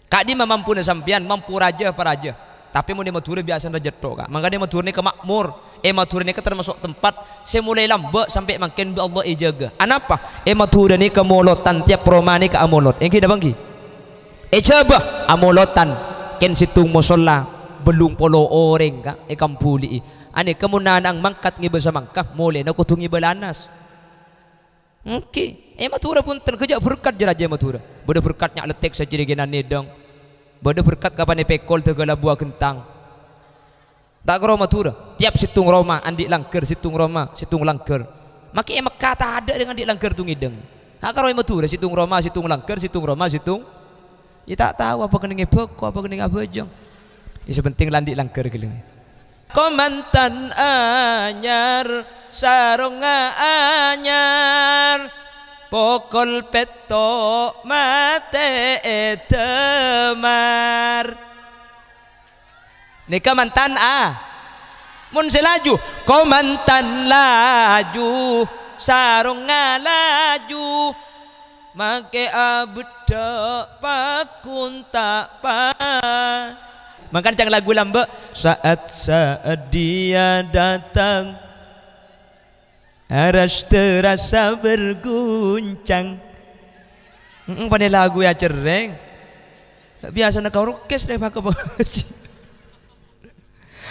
Kak di mampu na sampian, mampu raja paraja. Tapi mau dia matur biasa raja tok kak. Maka dia matur ni ke makmur. Matur ni ke termasuk tempat saya mulai lambat sampai makin Allah jaga. Anapa? Matur ni ke molotan tiap Roma ni ke amolot. Yang kita bangki. Coba amolotan ken situng musola belum polo orang kak. Kampuli. Ane kemunahan ang mangkat ngi bersama mangkah mulai na kutungi belanas. Oke. Matura pun terkejak berkat jeraja matura. Bada berkatnya letek saja dengan nedang. Bada berkat kapan pekol tegala buah kentang. Tak karo matura. Tiap situng Roma andi langker situng Roma situng langker. Maki emak kata ada dengan andi langker tu ngideng. Ha karo matura situng Roma situng langker situng Roma situng. Ya tak tahu apa kena ngepek apa kena ngabejang. Isu penting landi langker geuleung. Komantan anyar sarong anyar pokol peto mate temar. Nika mantan mun selaju komantan laju sarong ngalaju make abda pakun tak pa. Makan jangan lagu lambe saat dia datang aras terasa berguncang. Pada lagu ya cereng. Biasa nak kau rukes deh pakai baju.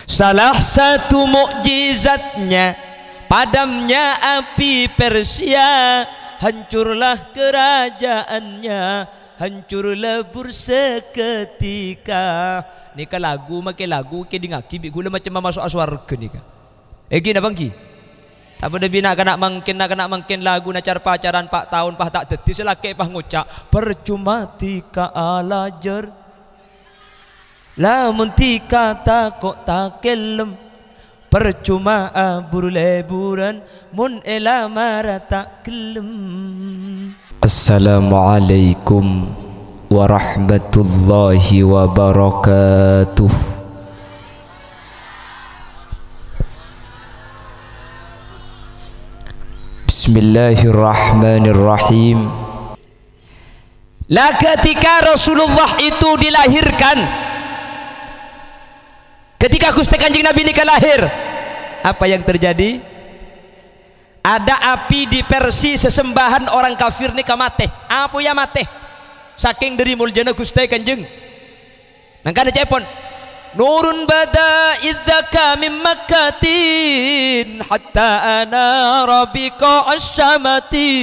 Salah satu mukjizatnya padamnya api Persia, hancurlah kerajaannya, hancur lebur seketika. Nika lagu make lagu ke dingaki bi gula macam masuk aswarga nika. Gina bangki. Tak boleh bina nak mangkin lagu na pacaran 4 tahun pah tak teti selake pah ngucap percuma tika alajar lamun tika tak kok tak kelem percuma abur leburan mun elamara tak kelem. Assalamualaikum warahmatullahi wabarakatuh. Bismillahirrahmanirrahim. Lah ketika Rasulullah itu dilahirkan, ketika Gusti Kanjeng Nabi nikah lahir, apa yang terjadi? Ada api di Persia sesembahan orang kafir nikah mate. Apa ya mate? Saking dari muljana Gusti Kanjeng. Nangkane cepon. Nurun bada idzaka min makkatin hatta ana rabbika asyamati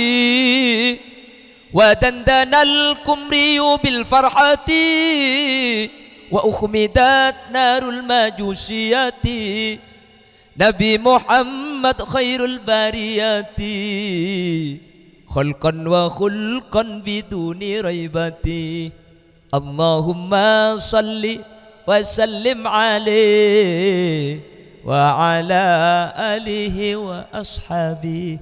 wa dandanal kumriyu bil farhati wa ukhmidat narul majusiyati Nabi Muhammad khairul bariyati khalqan wa khulqan biduni raibati Allahumma salli wasallim alaihi wa ala alihi wa ashabi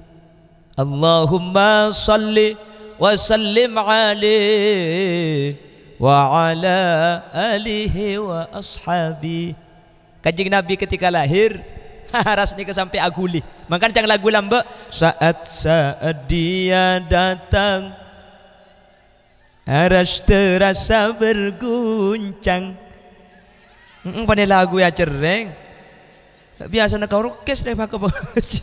Allahumma salli wasallim alaihi wa ala alihi wa ashabi. Kanjeng Nabi ketika lahir rasanya sampai aguli. Makanya jangan lagu lambe saat dia datang aras terasa berguncang. Pada lagu ya cereng. Biasa nak kau rukes deh pakai baju.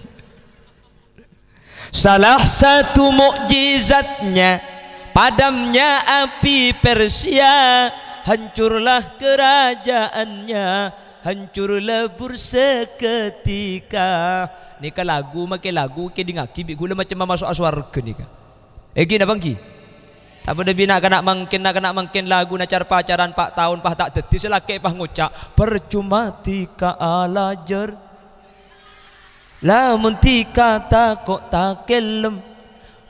Salah satu mukjizatnya padamnya api Persia, hancurlah kerajaannya, hancur lebur seketika. Nika lagu make lagu ke dingaki bi gula macam masuk aswarga nika. Gina bangki. Tak boleh bina nak mangkin lagu na pacaran 4 tahun pah tak teti selake pah ngucap percuma tika alajar lamun tika tak kok tak kelem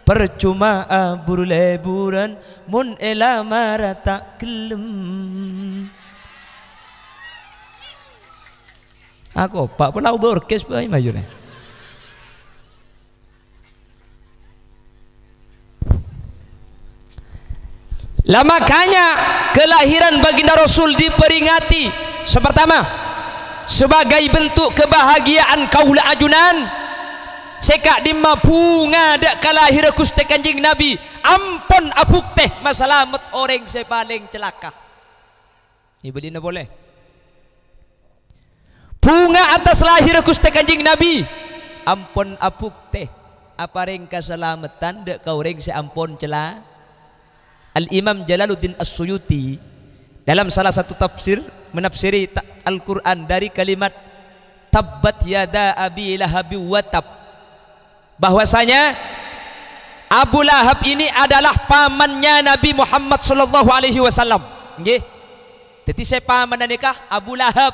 percuma abur leburan mun elamara tak kelem. Aku pak pulau berorkes bae majune. Lah makanya kelahiran baginda Rasul diperingati sepertama sebagai bentuk kebahagiaan kaula ajunan sekak dimapu ngadak kalahir Gusti Kanjeng Nabi ampun apuk teh masalamet orang sepaling celaka. Ibu dina boleh. Bunga atas lahir Gusti Kanjeng Nabi. Ampun apuk teh aparing keselamatan dek kau ring seampun celah. Al-Imam Jalaluddin As-Suyuti dalam salah satu tafsir menafsiri Al-Quran dari kalimat tabbat yada abi lahabi wa tab, bahwasanya Abu Lahab ini adalah pamannya Nabi Muhammad sallallahu alaihi wasallam. Nggih. Jadi saya paman nikah Abu Lahab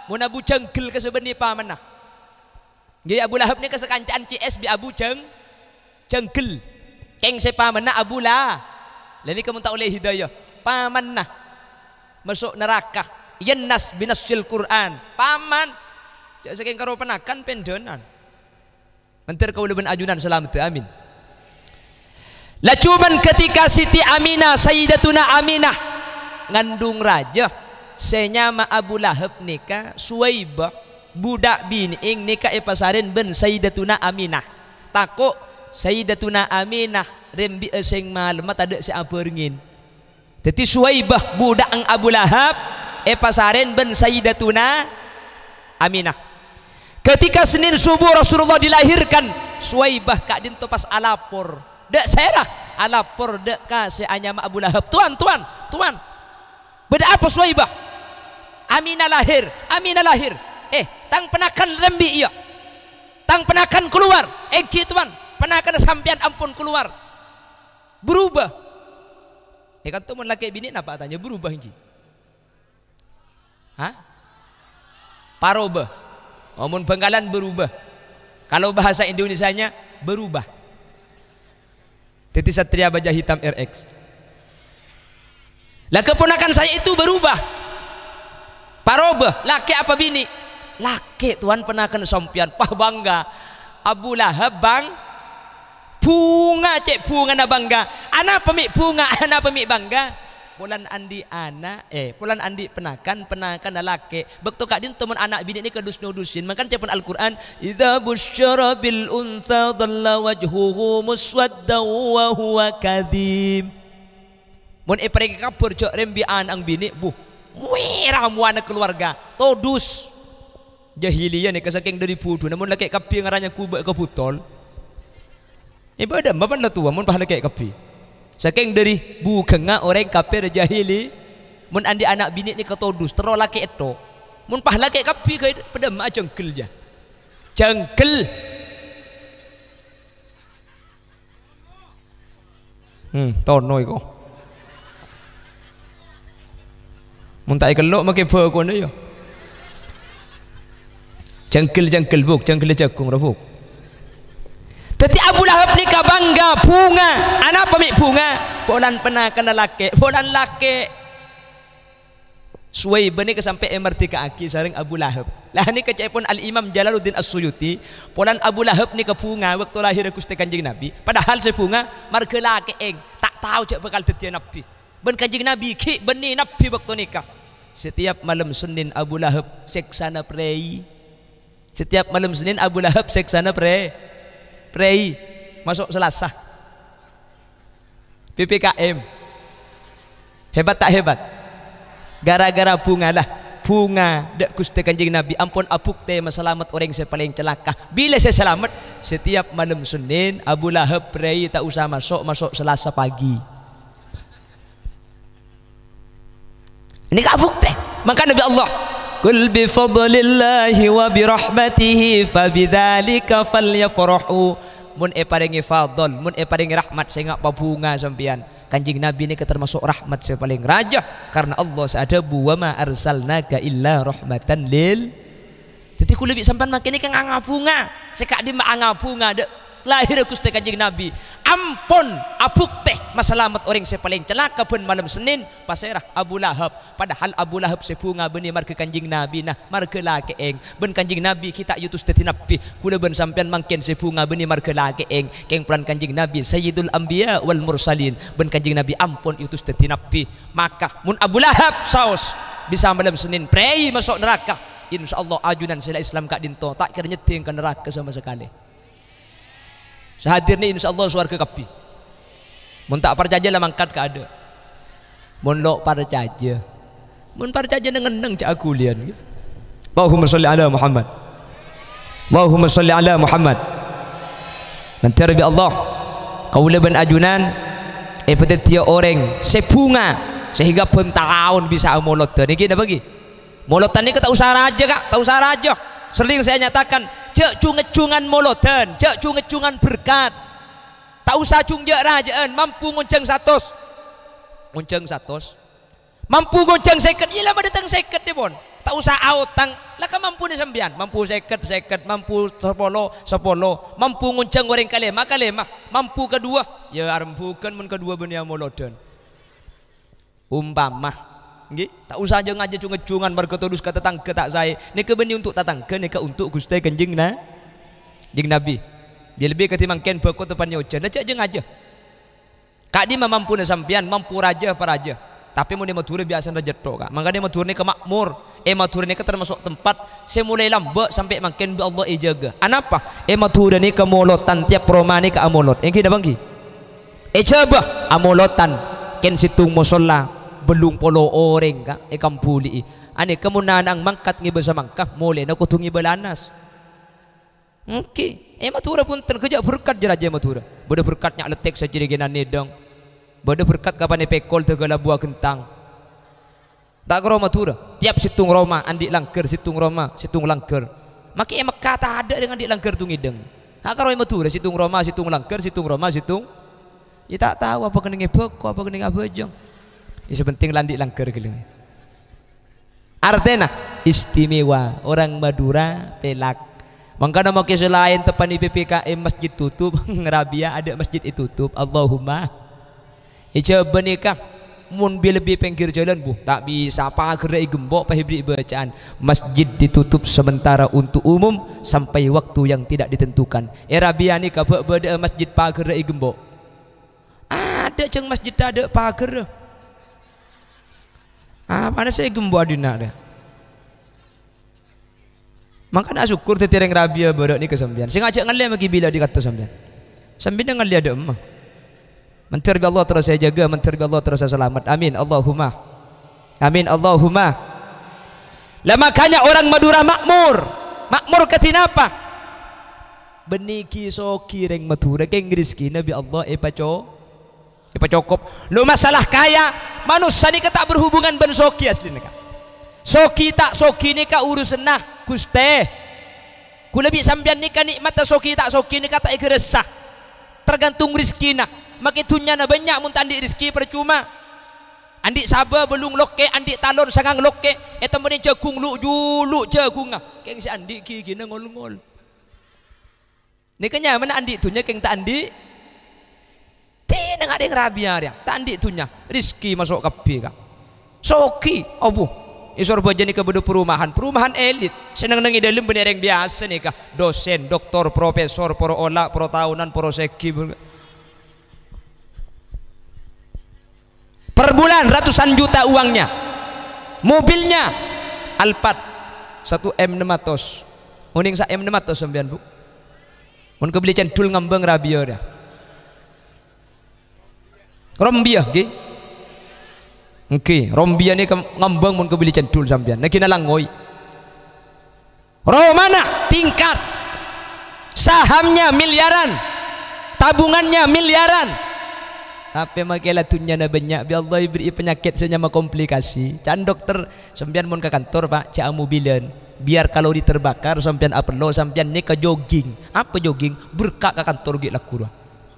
mun Abu Cengkel ke sebenarnya paman nah. Nggih, Abu Lahab ni kesekancaan CS bi Abu Cengkel. Keng saya paman nah Abu Lahab. Lain kamu tak oleh hidayah. Paman nah masuk neraka. Yannas binasil Quran. Paman. Jak saking karo penakan pendonan. Mentir kau leben ajunan selamat amin. Lah cuman ketika Siti Aminah Sayyidatuna Aminah ngandung raja senyama Abu Lahab nikah Suwaibah budak bining nikah pasarin ben Sayyidatuna Aminah takut Sayyidatuna Aminah rembi eseng malam tak ada seaperngin. Jadi Suwaibah budak ang Abu Lahab pasarin ben Sayyidatuna Aminah. Ketika Senin subuh Rasulullah dilahirkan, Suwaibah kak dinto pas alapor dek serah alapor dek kasih anyama Abu Lahab, tuan beda apa Suwaibah? Aminah lahir tang penakan rembi iya tang penakan keluar tuan penakan sampian ampun keluar berubah kan tuh mun laki bini napa tanya berubah inci parobah mun Bangkalan berubah kalau bahasa Indonesianya berubah. Titi Satria Baja Hitam RX. Lah keponakan saya itu berubah. Parobah, laki apa bini? Laki tuan penakan sompian, pah bangga. Abu Lahab bang, bunga cek bunga na bangga. Anak pemik bunga, anak pemik bangga. Pulan andi anak, pulan andi penakan na laki. Bekto kak din teman anak bini ini kedus-nudusin. Makan cepun Al-Quran. Idza busyara bil untha dhalla wajhuhu muswadda wa huwa kadhib. Mun pergi kabur cok rembian ang bini buh. Merah muana keluarga. Todus. Jahiliyah ni kesaking dari pudu. Namun laki kapi ngaranya kubak ke putol. Ibadah bapak lah tua mun pahala kayak kapi. Saking dari bukan orang kafir jahili mun andi anak bini ni ketodus terus laki itu mun pahala kayak kapi ke pedam jengkel ja jengkel tono iko mun tak kelok make be ko ne yo jengkel buk jengkel jagung rabuk. Jadi Abu Lahab nikah bangga bunga. Anak pemik bunga. Polan penakan laki. Polan laki. Suwaibah ni kesampai merdeka aki saring Abu Lahab. Lah ni kecepon Al-Imam Jalaluddin As-Suyuti. Polan Abu Lahab nikah bunga waktu lahir Gusti Kanjeng Nabi. Padahal sebunga marga laki eng. Tak tahu cak bakal dadi Nabi. Ben Kanjeng Nabi ki beni Nabi waktu nikah. Setiap malam Senin Abu Lahab seksana prei. Setiap malam Senin Abu Lahab seksana prei. Masuk Selasa PPKM hebat tak hebat gara-gara bunga lah bunga dek Gusti Kanjeng Nabi ampun apuk teh masalamat orang saya paling celaka bila saya selamat setiap malam Senin Abu Lahab prei tak usah masuk Selasa pagi ini kapuk teh maka Nabi Allah Qul bi fadlillahi wa bi rahmatihi fabidzalika falyafrahu. Mun paringi fadl, mun paringi rahmat saya ngak babunga sampean. Kanjeng Nabi ini termasuk rahmat saya paling raja karena Allah sa'adabu wa ma arsalnaka illa rahmatan lil. Jadi ku lebih sampean makin iki nganga bunga. Sekak di manganga bunga dek lahir Gusti Kanjeng Nabi. Ampun apuk teh masalamat orang saya paling celaka pun malam Senin pasirah Abu Lahab. Padahal Abu Lahab sebunga beni marga Kanjeng Nabi nah marga laki eng ben Kanjeng Nabi kita yutus dadi nabi kula ben sampean mangken sebunga beni marga laki eng keng pelan Kanjeng Nabi Sayyidul Anbiya wal Mursalin ben Kanjeng Nabi ampun yutus dadi nabi maka mun Abu Lahab saus bisa malam Senin prei masuk neraka insyaallah ajunan sila Islam kak dinto tak kira nyeting ke neraka sama sekali. Sehadir ni insyaallah surga kapi. Mun tak percaya lah mangkat ke ada. Mun lo percaya mun parcaja neng cak aku lian. Allahumma sholli ala Muhammad. Allahumma sholli ala Muhammad. Nanti Rabbi Allah kaula ban ajunan petetia orang sepunga sehingga pun tahun bisa molotan ini kita bagi molotan ini tak usah raja kak, tak usah raja. Sering saya nyatakan cek cungecungan molotan, cek cungecungan berkat, tak usah cungjak rajaan, mampu ngonceng 100 mampu ngonceng 50 ilah datang 50 deh bon, tak usah autang lah kan mampu ni sembian, mampu 50 mampu 10 mampu ngonceng goreng kalemah mampu kedua ya arempukan mun kedua benia molodan umpamah nggih tak usah aja ngaji cungecungan berketodus kata tangke tak saya nika beni untuk tatangke nika untuk Gusti Kanjeng Jeng Nabi dia lebih ketimbang ken bekot depannya ujan dah cak jeung aja kak di mampu na sampean mampu raja paraja tapi mun dia matur biasa rejeto kak mangga dia matur ni ke makmur matur ni ke termasuk tempat saya mulai lambat sampai makin Allah jaga anapa matur ni ke molotan tiap roma ni ke amolot kita bangki coba amolotan ken situng musola belum polo orang kak kampuli ane kemunan ang mangkat ngi basa mangkah mulai na kutungi belanas matura pun terkejak berkat jeraja matura beda berkatnya letek sajiri genan nedong beda berkat kapan pekol tegala buah kentang tak karo matura tiap situng Roma andi langker situng Roma situng langker maki emak kata ada dengan di langker tung ideng tak karo matura situng Roma situng langker situng Roma situng ya tak tahu apa kena ngepeko apa kena ngabejong ya sepenting landi langker gini artena istimewa orang Madura pelak mangkana make selain tepan di PPKM masjid tutup ngerabia ada masjid tutup Allahumma coba nikah mun lebih pinggir jalan bu tak bisa pakai gembok pahibri bacaan masjid ditutup sementara untuk umum sampai waktu yang tidak ditentukan rabia nikah beda masjid pakai gembok ada ceng masjid ada pagar mana saya gembok adina ada maka nak syukur tetireng rabia berak ni kesembian sing ajak ngalih bagi bila dikata sembian sembian ngalih ada emah menteri Allah terus saya jaga menteri Allah terus saya selamat amin Allahumma lah makanya orang Madura makmur ketinapa beniki soki reng Madura ke Inggriski Nabi Allah pacokop lu masalah kaya manusia ni tak berhubungan ben soki asli ni soki tak soki ni ka urusan nah Guste ku lebih sambian ni ka nikmat soki tak soki ni kata ikhresah tergantung rezeki nah makitunya na banyak mun andi rezeki percuma andi sabar belum loke andi talon sangang loke eta mun jagung lu julu jagung keng si andi ki gina ngol-ngol ni kanya mana andi tunya keng tak andi tinang ada rabia dia tak andi tunya rezeki masuk kapi ka soki obu isor baja ni ke perumahan elit senang nangi dalam bener yang biasa nih kah dosen doktor profesor pro olah pro tahunan pro seki per bulan ratusan juta uangnya mobilnya Alphard 1 M600 uning sa M600 sembian bu mun kebeli centul ngambang rabia dia rombia ge rombia ni ngambang mun kebeli centul sampean nak kina langoy romana tingkat sahamnya miliaran tabungannya miliaran tapi makailah tunya na banyak bi Allah beri penyakit senyama komplikasi can dokter sampean mun ke kantor pak cak mobilan biar kalau diterbakar sampean apelo sampean ni ke jogging apa jogging berkak ke kantor gi laku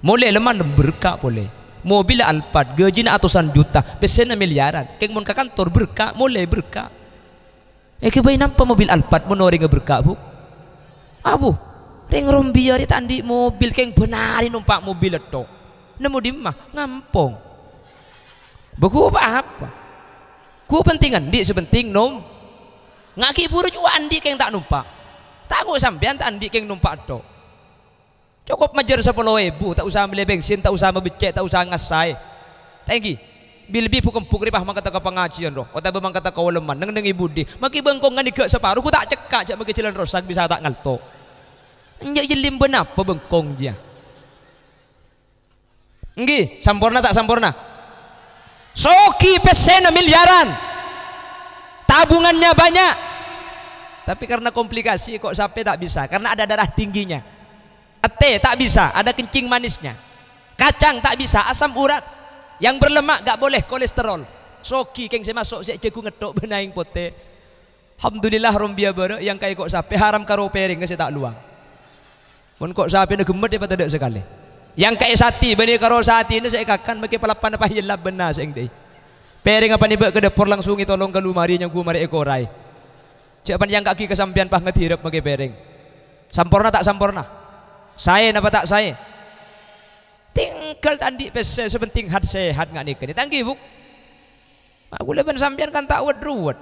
boleh lemah berkak boleh mobil Alphard gajinya atusan juta pesena miliaran keng mun ke kantor berkah mulai berkah kebayi nampak mobil Alphard menoreng berkah bu abu ring rombia ri tandi mobil keng benari numpak mobil itu nemu di mah ngampong beku apa ku pentingan di sepenting nom ngaki buru juga andi keng tak numpak takut sampean tak andi keng numpak itu cukup majar 10.000 tak usah beli bensin tak usah becek tak usah ngasai thank bil-bil pukul ripah mangkata ka pengajian roh kota bemang kata kawaleman neng ibu di maki bengkongan di ke separuh ku tak cekak jak maki jalan rosak bisa tak ngalto njak jelim benapa bengkong dia nggih sampurna tak sampurna soki pesena miliaran tabungannya banyak, tapi karena komplikasi kok sampai tak bisa, karena ada darah tingginya. Ete tak bisa, ada kencing manisnya. Kacang tak bisa, asam urat. Yang berlemak gak boleh, kolesterol. Soki keng saya masuk saya ceku ngetok benaing pote. Alhamdulillah rombia bara yang kayak kok sampai haram karo piring saya tak luang. Pun kok sampai nak gemet dia pada sekali. Yang kayak sati bani karo sati ini saya kakan bagi pelapan apa yelah benar saya deh. Piring apa nih ke dapur langsung tolong ke lumari yang ku mari ekorai. Siapa yang kaki kesampian pah ngetirap bagi piring. Sampurna tak sampurna? Saya napa tak saya? Tinggal tadi pese sepenting hat sehat nggak nikah. Tanggi buk. Aku leban sampian kan tak wet-ruwet.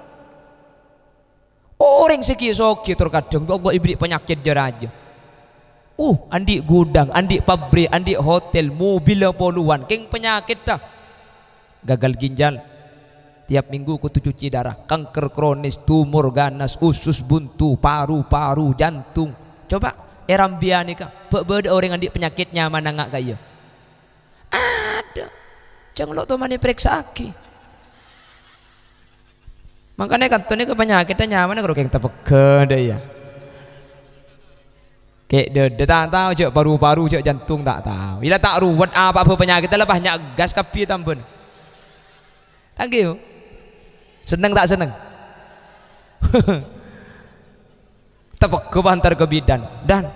Orang segi soki terkadang Allah ibri penyakit jeraja. Andi gudang, andi pabrik, andi hotel, mobil poluan, keng penyakit dah. Gagal ginjal. Tiap minggu ku cuci darah, kanker kronis, tumor ganas, usus buntu, paru-paru, jantung. Coba erambiani kah? Beda orang andi penyakitnya mana nggak kaya? Ada. Jangan lo tuh mani periksa aki. Makanya kan tuh ini penyakitnya nyaman kalau kayak tepeke deh ya. Kayak deh tak tahu cek paru-paru cek jantung tak tahu. Ila tak ruwet apa penyakitnya lah banyak gas kapi tambun. Thank you. Seneng tak seneng? Tepeke bantar ke bidan dan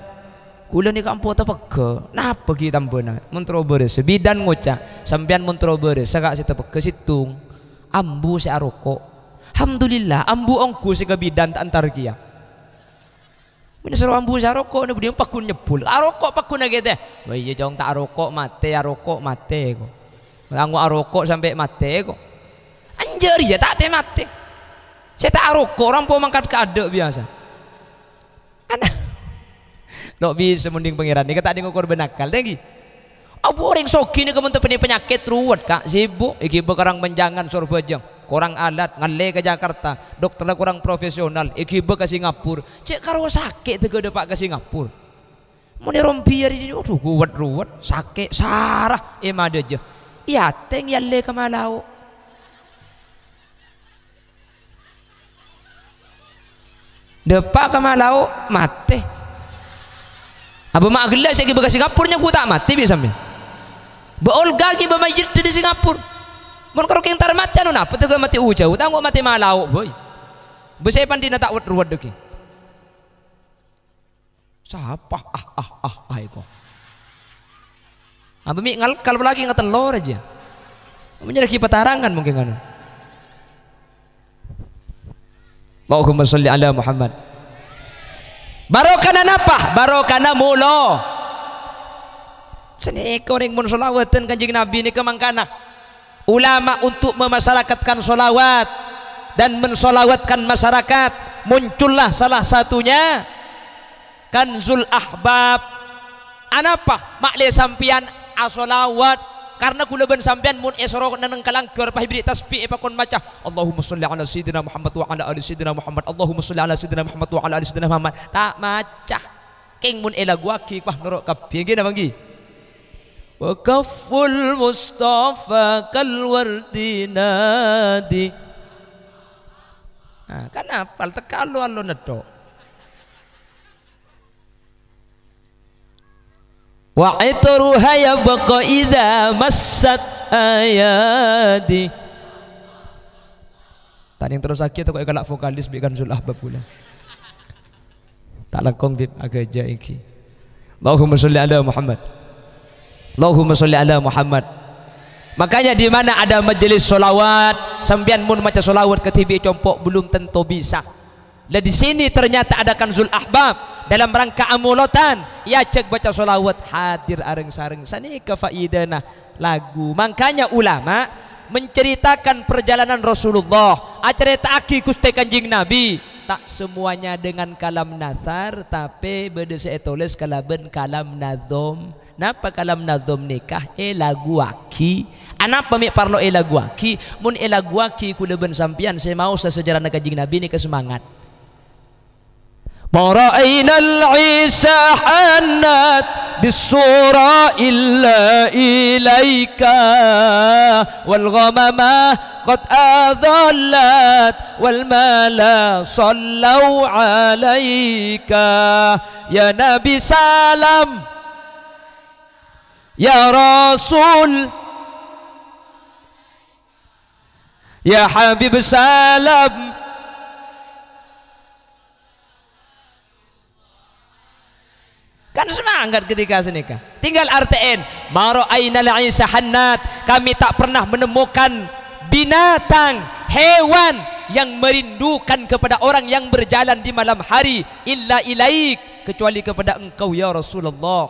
kula ni kampo tepeke. Napa kita tambuna? Mentro beres bidan ngocak sampean mentro beres sagak si tepeke situng. Ambu si aroko. Alhamdulillah ambu ongku si kebidan tak antar kia. Mina seru ambu si aroko ni budi pakun nyebul. Aroko pakun lagi teh. Wah iya jong tak aroko mate ko. Anggo aroko sampai mate ko. Anjir ya tak teh mate. Saya tak aroko orang po mangkat ke adek biasa. Anak. Dok bisa mending pangeran ni kata ada ngukur benakal tinggi. Apa orang soki ni kemen penyakit ruwet kak sibuk iki bekarang menjangan sorbajang. Kurang alat ngale ke Jakarta, dokternya kurang profesional, ikiba ke Singapura. Cek karo sakit tege depak ke Singapura. Mau rompiar ini, aduh ruwet sakit sarah emang ada je. Iya teng yalle ke Malau. Depak ke Malau mati. Abu mak gelas saya ke Singapura nya ku tak mati bisa sampe. Beolga ki ba majid di Singapura. Mun karo keng tar mati anu napa teu mati ujau tanggo mati Malau boy. Besai pandina tak ruwet deki. Siapa iko. Apa mi ngal kalau lagi ngetelor aja. Menjadi petarangan mungkin kan. Allahumma sholli ala Muhammad. Barokana napa? Barokana mulo. Seni koreng mun selawatan Kanjeng Nabi ni kemangkana. Ulama untuk memasyarakatkan solawat dan mensolawatkan masyarakat, muncullah salah satunya Kanzul Ahbab. Anapa makle sampian asolawat karena kula ben sampian mun esro naneng kalangker pahibri tasbih epakon maca Allahumma sholli ala sayyidina Muhammad wa ala ali sayyidina Muhammad Allahumma sholli ala sayyidina Muhammad wa ala ali sayyidina Muhammad tak maca keng mun elaguaki pah norok kapi ngene banggi wa kafful Mustafa kalwardi nadi. Nah, kan apal tekalo allo nedo. Wa itruha yabqa idza massat ayadi. Tadi yang terus sakit kok galak vokalis bikin Kanzul Ahbab pula. Tak langkong bib agak iki. Allahumma sholli ala Muhammad. Allahumma sholli ala Muhammad. Makanya di mana ada majelis solawat, sambian mun maca solawat ke TV compok belum tentu bisa. Dan di sini ternyata ada Kanzul Ahbab dalam rangka amulatan. Ya cek baca solawat hadir areng sareng sani kefaidana lagu. Makanya ulama menceritakan perjalanan Rasulullah. Acerita aki Gusti Kanjeng Nabi. Tak semuanya dengan kalam nazar, tapi beda saya tulis kalaben kalam nazom. Napa kalam nazom nikah lagu aki? Anapa mi parlo lagu aki? Mun lagu aki kula ben sampian saya mau sesejarah Kanjeng Nabi ni kesemangat. Mara'ainal Isa hanat بالصورة إلا إليك والغمم قد أذلت والملا صلوا عليك يا نبي سلام يا رسول يا حبيب سلام. Kan semangat ketika senikah. Tinggal artiin maro ainal isa hannat, kami tak pernah menemukan binatang, hewan yang merindukan kepada orang yang berjalan di malam hari illa ilaik, kecuali kepada engkau ya Rasulullah.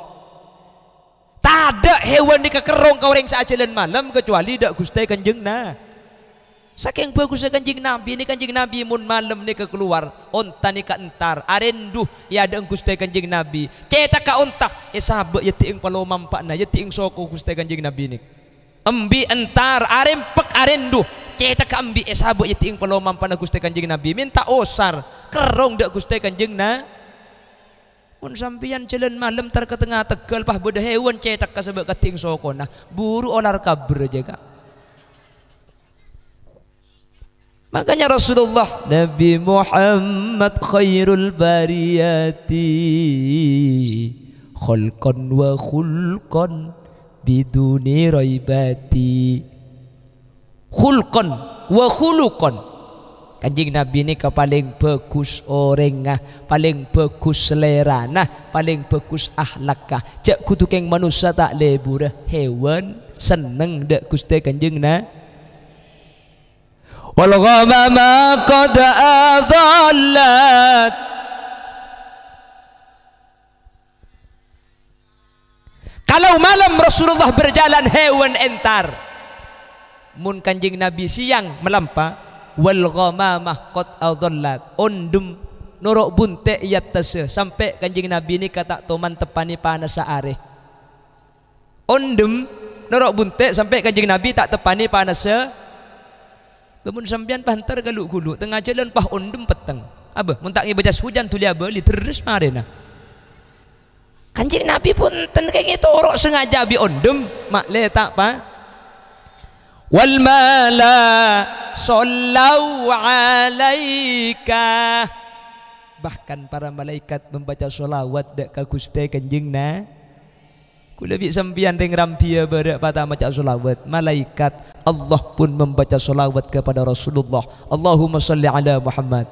Tak ada hewan di kekerong kau orang saajalan malam kecuali dak Gusti Kanjeng na. Saking bagusnya Kanjeng Nabi ini, Kanjeng Nabi mun malam ni keluar onta ni ka entar arenduh ya ada Gusti Kanjeng Nabi cetak ka onta sahabat ya tiing palo mampakna ya tiing soko Gusti Kanjeng Nabi ni embi entar arempek arenduh cetak ka embi sahabat ya tiing palo mampakna Gusti Kanjeng Nabi minta osar kerong dak Gusti Kanjeng na mun sampian jalan malam tar ke tengah Tegal pah beda hewan cetak ka sebab ka tiing soko nah buru olar kabur aja kak. Makanya Rasulullah Nabi Muhammad khairul bariyati khulqan wa khulqan biduni raibati. Khulqan wa khuluqan, Kanjeng Nabi ini paling bagus orang paling bagus selera paling bagus akhlak cak kudu keng manusia tak lebur hewan seneng dak Gusti Kanjeng na. Wal ghamama qad adhallat, kalau malam Rasulullah berjalan hewan entar mun Kanjeng Nabi siang melampa wal ghamamah qad adhallat ondum norok bunte yattase sampai Kanjeng Nabi ini kata toman tepani panas saare ondum norok bunte sampai Kanjeng Nabi tak tepani panas Kemun sampian pantar galuk-guluk tengah jalan pah ondem peteng. Abah mun tak ngebajas hujan tu dia beli terus marena. Kanjeng Nabi pun ten kayak gitu orok sengaja bi ondem mak le tak pa. Wal mala sallau alaika. Bahkan para malaikat membaca solawat dak ka Gusti Kanjeng na. Kula bi sampian ring rampia berak pada maca solawat malaikat Allah pun membaca solawat kepada Rasulullah. Allahumma salli ala Muhammad,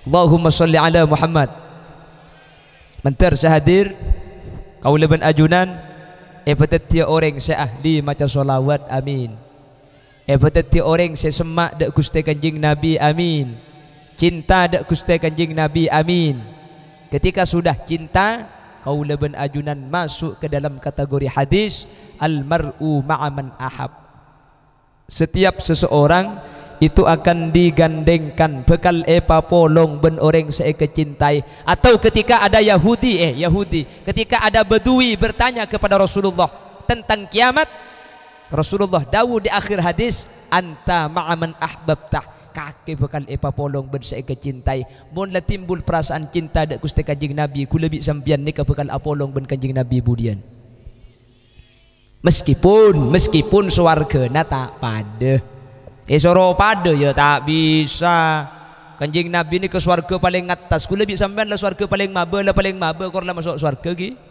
Allahumma salli ala Muhammad. Mentar sehadir kau leban ajunan petetia orang saya ahli maca solawat amin. Petetia orang saya semak dak Gusti Kanjeng Nabi amin. Cinta dak Gusti Kanjeng Nabi amin. Ketika sudah cinta kau leban ajunan masuk ke dalam kategori hadis almar'u ma'aman ahab. Setiap seseorang itu akan digandengkan bekal polong ben orang saya kecintai. Atau ketika ada Yahudi ketika ada Bedui bertanya kepada Rasulullah tentang kiamat, Rasulullah dawuh di akhir hadis anta ma'aman ahbabtah, kaki bekal polong ben saya kecintai. Mun la timbul perasaan cinta dak Gusti Kanjeng Nabi kula bi sampian nikah bekal apolong ben Kanjeng Nabi budian. Meskipun swargana tak pada. Soro pada ya tak bisa. Kanjeng Nabi ni ke swarga paling atas. Kula bi sampean la swarga paling maba kor la masuk swarga ki.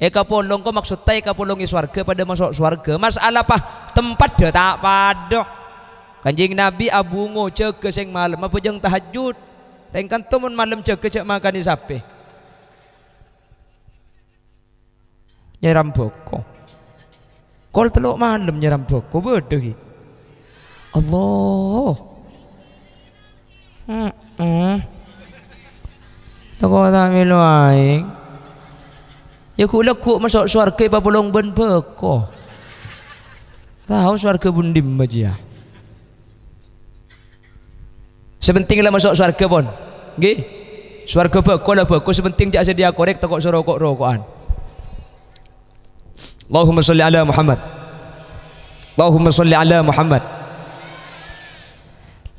Kapolong ko maksud tay kapolongi swarga pada masuk swarga. Masalah pah tempat dia tak pada. Kanjeng Nabi abungo jaga sing malam apa jeng tahajud. Rengkan temen malam jaga cak makan di sape. Nyeram boko. Kol teluk malam nyeram boko bodoh ki. Allah. Toko tamil waing. Ya kula ku masuk swarga apa bolong ben boko. Tahu swarga bundim aja. Sebentinglah masuk surga pun, nggih. Surga bagus sebenting jak sedia korek tekok rokok-rokokan. Allahumma sholli ala Muhammad. Allahumma sholli ala Muhammad.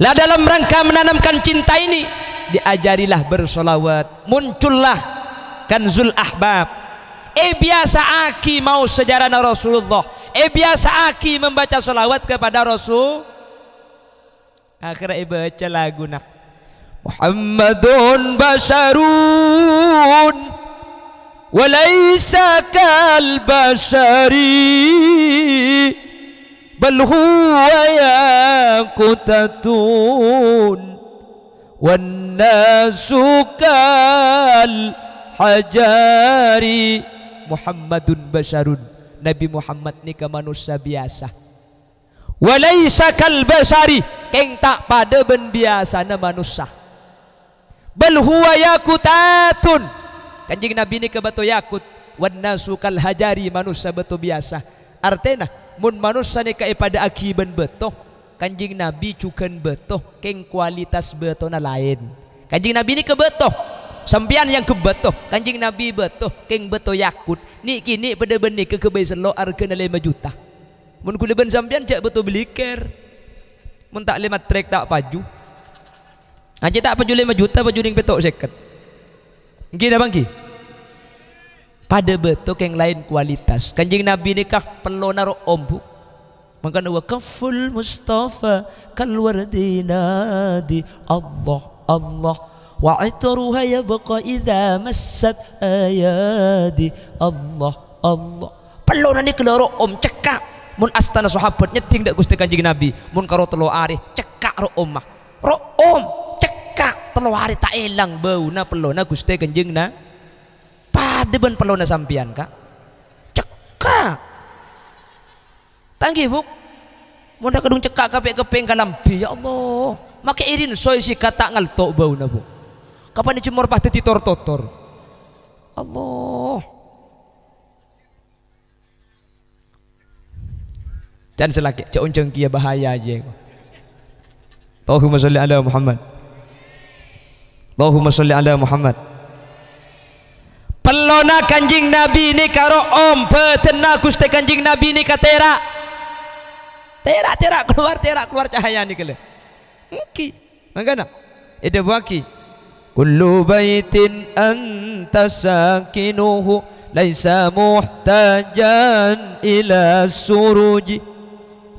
Lah dalam rangka menanamkan cinta ini diajarilah bersolawat. Muncullah Kanzul Ahbab. biasa aki mau sejarah Rasulullah, biasa aki membaca salawat kepada Rasul. Akhirnya baca lagu nak Muhammadun basharun wa laysa kal bashari bal huwa yaqutatun wan nasu kal hajari. Muhammadun basharun, Nabi Muhammad ni ke manusia biasa. Walaysa kal bashari, keng tak pada ben biasa na manusia. Bal huwa yakutatun, kanjing Nabi ni ke batu yakut. Wan nasu kal hajari, manusia beto biasa. Artinya mun manusia ni ke pada akiban beto, kanjing Nabi cukan beto, keng kualitas beto na lain. Kanjing Nabi ni ke beto, sampian yang ke beto, kanjing Nabi beto, keng beto yakut. Ni kini pada benih ke kebai selo argana 5 juta. Mun kule ben sampian cak beto beli ker. Mun tak 5 trek tak paju. Aja tak paju 5 juta paju ning petok seket. Nggih dah bangki. Pada beto keng lain kualitas. Kanjing Nabi ni kah pelona ro ombu. Maka wa kaful Mustafa kal wardinadi Allah Allah wa itruha yabqa idza massat ayadi Allah Allah. Pelona ni keloro om cekak. Mun astana sahabat nyeting dak Gusti Kanjeng Nabi. Mun karo telo ari cekak ro omah. Ro om cekak telo ari tak elang bauna pelona Gusti Kanjeng na. Pada ben pelona sampian kak. Cekak. Tanggi buk. Mun dak kedung cekak kapek kepeng kalambi ya Allah. Make irin soy si kata ngaltok bauna bu. Kapan dicemur pah titor totor. Allah. Dan selaki cak unceng kia bahaya aja. Allahumma sholli ala Muhammad. Allahumma sholli ala Muhammad. Pelona kanjing Nabi ni karo om petena Gusti kanjing Nabi ni katera. Tera keluar cahaya ni kele. Iki. Mangana? Ida buaki. Kullu baitin anta sakinuhu laisa muhtajan ila suruji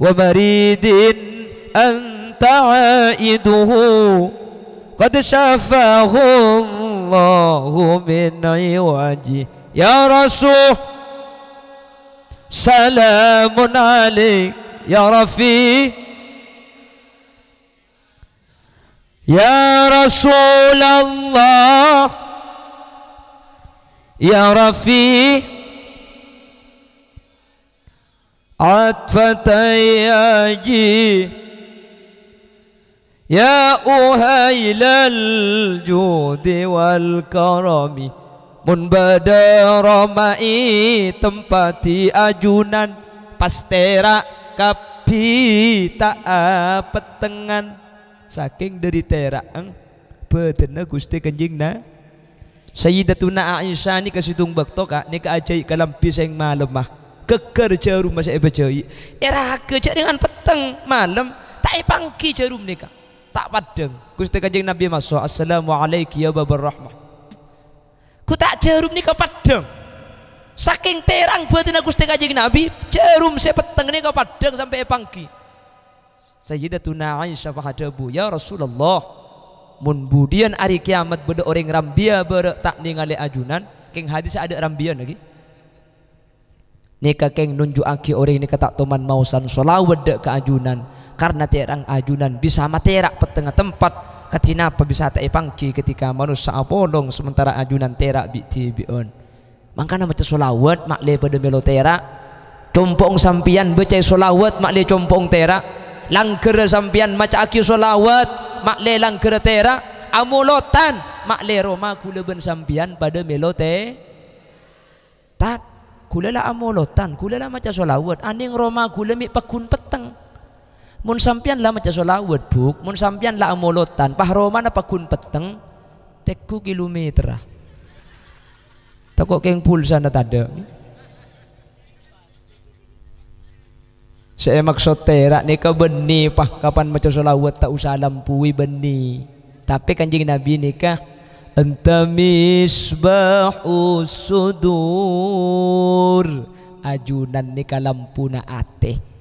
wa maridin anta aiduhu qad syafahu Allahu min iwaji. Ya Rasul salamun alaik ya Rafi ya Rasulullah ya Rafi atfatayaji ya uhailal judi wal karami mun badara mai tempati ajunan pastera kapi tak petengan saking dari teraang betena Gusti Kanjeng na Sayyidatuna Aisyah ni kasitung bakto kak ni kaajai kalampi sing malemah keker jarum masa ebajai era kejak dengan peteng malam tak pangki jarum ni kak tak padeng Gusti Kanjeng Nabi masuk assalamualaikum ya babar rahmah ku tak jarum ni kak padeng saking terang betena Gusti Kanjeng Nabi jarum se peteng ni kak padeng sampai pangki. Sayyidatuna Aisyah fahadabu ya Rasulullah mun budian hari kiamat beda orang rambia beda tak ningali ajunan keng hadis ada rambian lagi nika keng nunjuk aki orang nika tak toman mausan solawat dek ke ajunan karena terang ajunan bisa materak petengah tempat katina apa bisa tak pangki ketika manusia apolong sementara ajunan terak biti bion mangkana macam solawat makle pada melotera compong sampian baca solawat makle compong terak langker sampian maca aki solawat makle langker tera amulotan makle Roma kula ben sampian pada melote tat kula la amulotan kula la maca solawat aning Roma kula mi pakun peteng mun sampian la maca solawat buk mun sampian la amulotan pah Roma na pakun peteng teku kilometer takok keng pulsa na tada saya maksud terak ni ke beni pah kapan maca solawat tak usah lampui beni tapi kanjing Nabi ni kah anta misbahus sudur, ajunan ni kalampuna ate.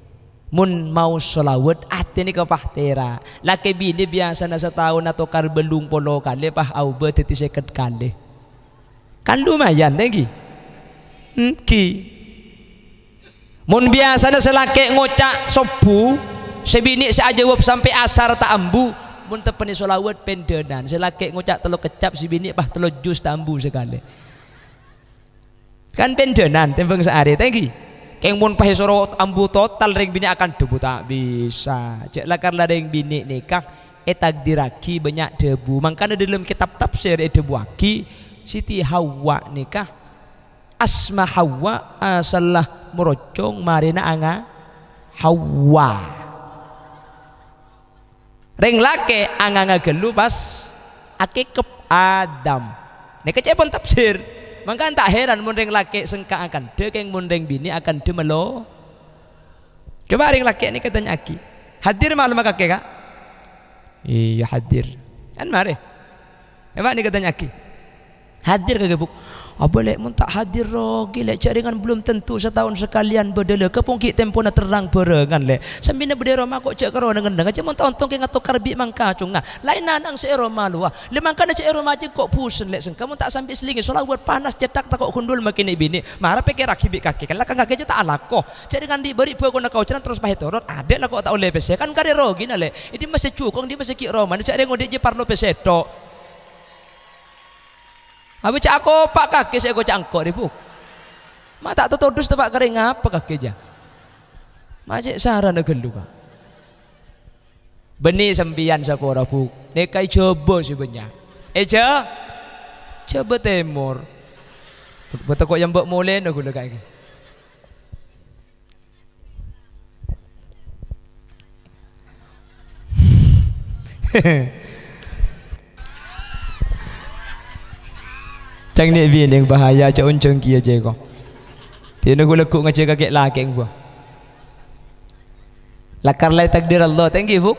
Mun mau solawat ate ni kapahtera. Laki bini biasa na sa tahun atau karbelung polo kali pah au beteti seket kali. Kan lumayan lagi. Mun biasa na sa laki ngocak sobu, sebini sa ajawab sampai asar tak ambu. Mun tepeni solawat pendenan, sa laki ngocak telo kecap sebini pah telo jus tak ambu sekali. Kan pendenan tembang sehari lagi. Keng mun pahe soro ambu total ring bini akan debu tak bisa. Cek lah karena ring bini nikah takdiraki banyak debu. Makanya dalam kitab tafsir debu aki Siti Hawa nikah asma Hawa asalah merocong marina anga Hawa. Ring lake anga gelu pas akikep Adam. Nek cek pun tafsir. Maka tak heran mun ring laki sengka akan de keng mun ring bini akan de melo. Coba ring laki ini katanya aki. Hadir malam kakek kak? Iya hadir. Kan mari. Emang ini katanya aki. Hadir kakek buk. Boleh mun tak hadir rogi lek jaringan belum tentu setahun sekalian bedele kepungki tempo na terang berengan lek sambina bede Roma kok cek karo ngendeng aja mun tonton ke ngato karbi mangka cung nah lain nanang se Roma lu le mangka na se Roma aja kok pusen lek sengka mun tak sampai selingi soalnya buat panas cetak tak kok kundul makin bini marah pikir akibi kaki kan lakang kaki aja tak alako jaringan diberi bago na kau ceran terus pahetorot adek lah kok tak oleh pese kan kare rogi na lek ini masih cukong di masih ki Roma cek ngode je parlo peseto. Habis cak aku pak kaki saya kau cangkok ribu. Mak tak tahu dus tempat kering apa kaki aja. Macam saran negelu kak. Benih sembian sapora bu. Nekai coba sih banyak. Eja, coba temur. Betul kok yang buat mulai nak gula kaki. Cang ni bini yang bahaya cak unceng kia je kau. Tiada gula kuk ngacak kakek laki yang buah. Lakar lai takdir Allah, thank you bu.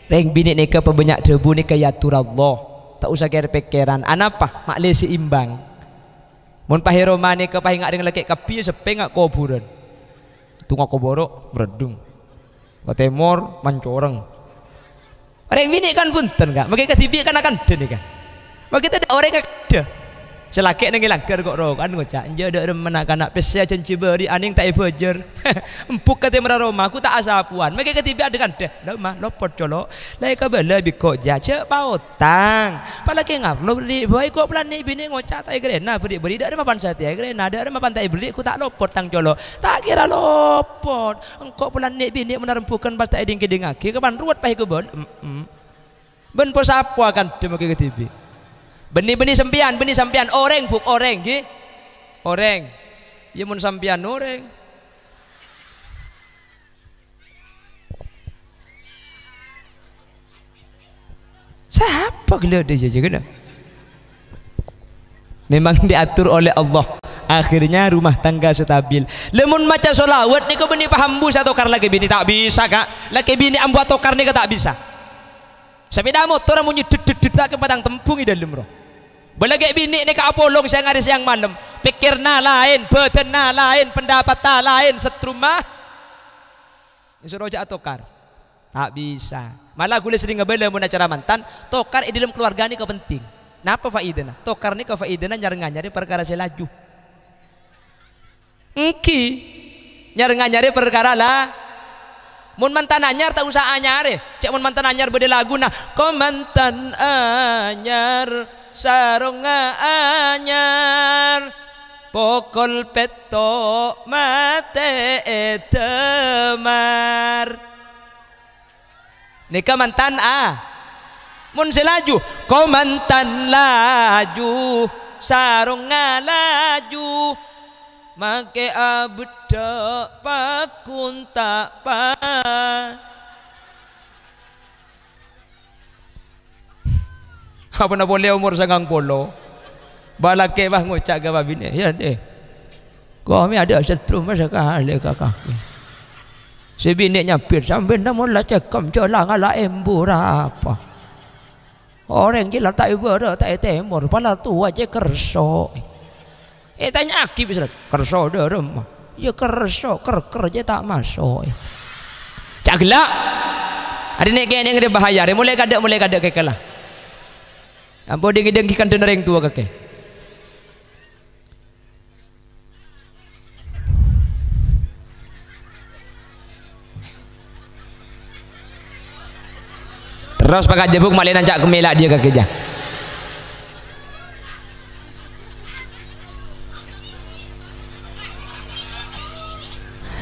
Reng bini ni ke banyak debu ni kayatur Allah. Tak usah kira pikiran. Anapa? Mak le seimbang. Mun pahiro mane ke pahingat dengan laki kapi sepengak kuburan. Tunggu kuborok berdung. Ke temor mancoreng. Reng bini kan punten kak. Maka ketibi kan akan den kan. Maka kita ada orang ada. Selaki nang langgar kok ro kan ngocak. Nje dak remen anak pese cenci beri aning tak ibajer. Empuk kate mera Roma aku tak asapuan. Maka ketibi ada kan deh. Dah mah lopot colok. Lai ka bela bi kok jace pautang. Palagi ngap lo beri boy kok plan ni bini ngocak tak grena beri dak mapan sate grena dak mapan tak beri aku tak lopot tang colok. Tak kira lopot. Engkau plan ni bini menarempukan pas tak eding-eding aki kapan ruwet pahi ke bon. Ben pos apa kan de maka ketibi. Benih-benih sampian orang buk orang gi orang ya mun sampian orang siapa gila dia jaga memang diatur oleh Allah akhirnya rumah tangga stabil. Lemun maca solawat ni kau benih paham bu satu kar lagi bini tak bisa kak lagi bini ambu atau kar ni kau tak bisa sepeda motor munyi dedet tak ke padang tempung di dalam roh. Belagi bini ni ka apolong siang hari siang malam pikirna lain, badanna lain, pendapatna lain setrumah disuruh aja tokar tak bisa malah gue sering ngebela mun acara mantan tokar di dalam keluarga ni kepenting napa faidana tokar ni kefaidana nyari perkara selaju engki nyari perkara lah mun mantan anyar tak usah anyar cek mun mantan anyar beda lagu nah ko mantan anyar sarung anyar pokol peto mate temar nikah mantan mun selaju ko mantan laju sarung laju make abda pakun tak pa apa na boleh umur sangang polo balak ke bah ngocak ke babine ya deh kami ada setrum masa kali kakak si bini nyapir sambil namun lah cekam celang ala embur apa Orang gila tak ibadah tak temor pala tua aja kerso. Tanya aki bisa kerso derem. Ya kerso kerja tak masuk. Cak gelak. Ada nek yang ada bahaya. Mulai kada kekelah. Ambo dengki-dengkikan denering tua kakek. Terus pakai jebuk malih nancak kemelak dia kaki jah.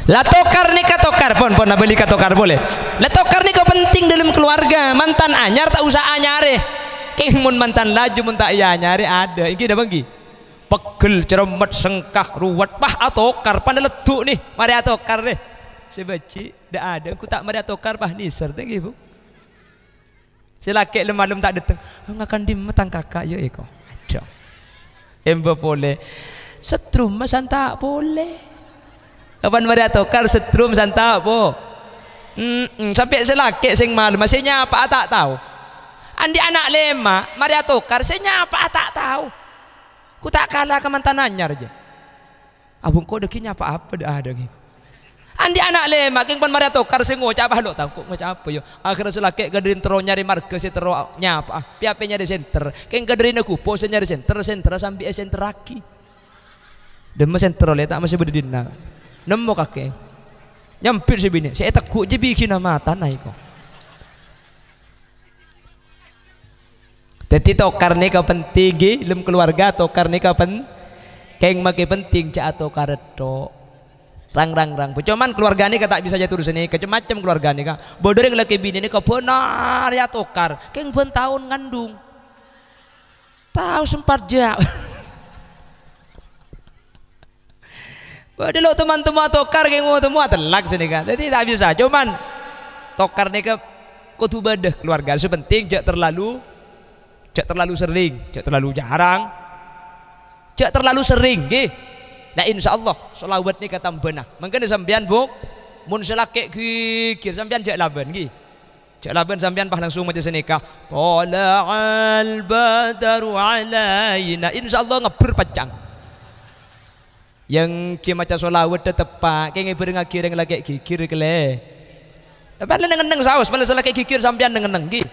Lah tokar nikah tokar pon beli tokar boleh. Lah tokar nikah penting dalam keluarga. Mantan anyar tak usah anyare. King mun mantan laju mun tak iya anyare ada. Iki dah bagi. Pegel ceremet sengkah ruwet pah atokar pandai leduk nih. Mari atokar deh. Sebeci dah ada. Aku tak mari atokar pah niser teh ibu. Silakek lemalum tak datang. Ngakan di metang kakak ya eko. Ada. Ember boleh. Setrum masan tak boleh. Kapan mari atokar setrum san tak po. Sampai silakek sing malu masih nyapa tak tahu. Andi anak lema mari atokar saya nyapa tak tahu. Ku tak kalah ke mantan anyar aja. Abung kau deki nyapa apa dah ada ngiko. Andi anak lema king pun mari atokar sing ngocap lo tahu kok ngocap apa yo. Akhirnya selake gaderin tero nyari marga si tero nyapa. Piape nyari center. King gaderin aku pose nyari center sambil center aki. Demi center le tak masih berdina. Nemu kakek. Nyampir si bini. Saya takut je bikin nama tanah iko. Jadi tokar ni kau penting dalam keluarga tokar ni kau keng makin penting cak tokar itu rang. Cuman keluarga ni kau tak bisa jatuh sini macam keluarga ni kau bodoh yang laki bini ni kau benar ya tokar keng pun tahun ngandung tahu sempat jauh. Bodoh lo teman-teman tokar keng mau temu telak sini kan jadi tak bisa cuman tokar ni kau tu bedah keluarga sepenting jak terlalu sering, jak terlalu jarang, jak terlalu sering, gih. Nah insyaallah selawat ni kata benah. Mungkin sampean buk, mun selakek kikir sampean jak laban, gih. Jak laban sampean pah langsung macam senikah. Tala'al badaru alaina. Insyaallah ngeber pacang. Yang ki macam selawat tepat, ki ngeber ngakir yang lagi kikir kele. Tapi neng saus, malah selakek kikir sampean neng, gih.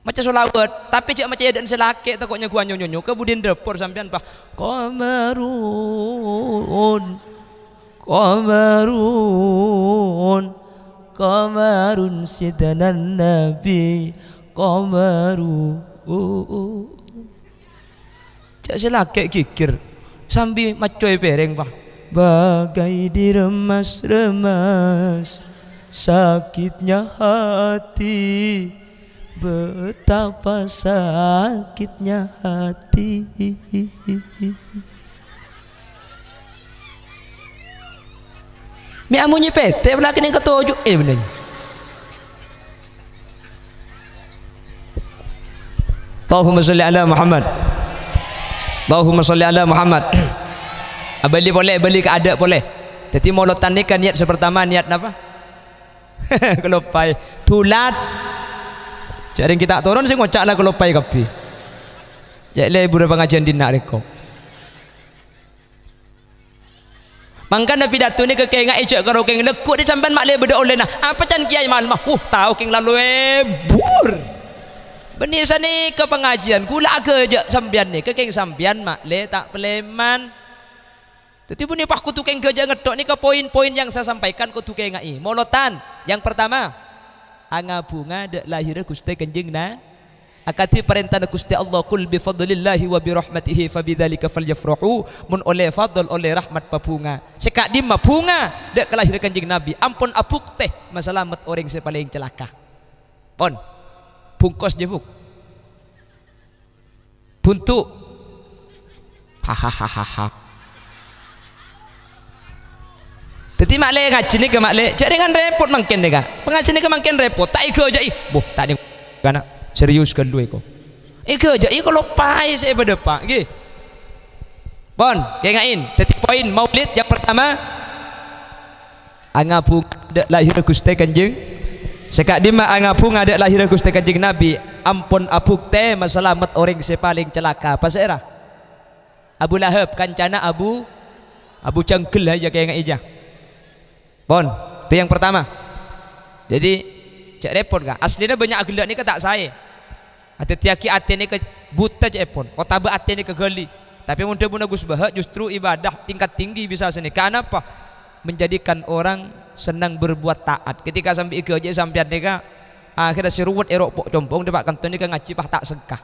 Macam solawat tapi cak macam dan selake takutnya gua nyonyo kemudian dapur sampean bah qamarun sidanan nabi qamarun cak selake kikir sambil macoy pereng bah bagai diremas-remas sakitnya hati betapa sakitnya hati. Mi amunyi pete belakang ni ketujuh benar. Allahumma sholli ala Muhammad. Allahumma sholli ala Muhammad. Beli boleh beli ke ada boleh. Jadi molotan ni kan niat sepertama niat apa? Kalau pai tulat jadi kita turun sih ngocak lah kalau pai kapi. Jadi ibu pengajian di nak reko. Mangkan dah pidato ni ke keng ejak karo keng lekuk di sampean mak le beda oleh nah. Apa can kiai mal mah? Tahu keng lalu bur. Benih sani ke pengajian kula ke ejak sampean ni ke keng sampean mak le tak peleman. Jadi pun ni pak kutu keng ke ejak ngedok ni ke poin-poin yang saya sampaikan kutu keng ngai. Molotan yang pertama anga bunga dak lahir Gusti Kanjeng na akati perintah Gusti Allah kul bi fadlillahi wa bi rahmatihi fa bidzalika falyafrahu mun oleh fadl oleh rahmat babunga sekak di bunga dak kelahir Kanjeng Nabi ampun apuk teh masalamet orang se paling celaka pon bungkos je buk buntu hahaha. Jadi makle ngaji ni ke makle, jadi dengan repot mungkin deh kak. Pengaji ni ke mungkin repot. Tak ikut aja, boh tak ni, karena serius kan lu iko. Ikut aja, kalau pai saya berdepak, gih. Bon, kengain. Jadi poin maulid yang pertama, angabu lahir Gusti Kanjeng sekak dima angapung ada lahir Gusti Kanjeng Nabi ampun apuk teh masalamat orang sepaling celaka apa seera Abu Lahab kancana Abu Cangkel aja kayak ngajak pon itu yang pertama. Jadi cek repot kah aslinya banyak gelak ni ke tak saya hati-hati ate ni ke buta cek pon kota ate ni ke gali tapi mudah-mudahan Gus Bah justru ibadah tingkat tinggi bisa seni karena apa menjadikan orang senang berbuat taat ketika sampai ke aja sampai neka akhirnya si ruwet erok pok compong depak kantor ni ke ngaji pah tak sekah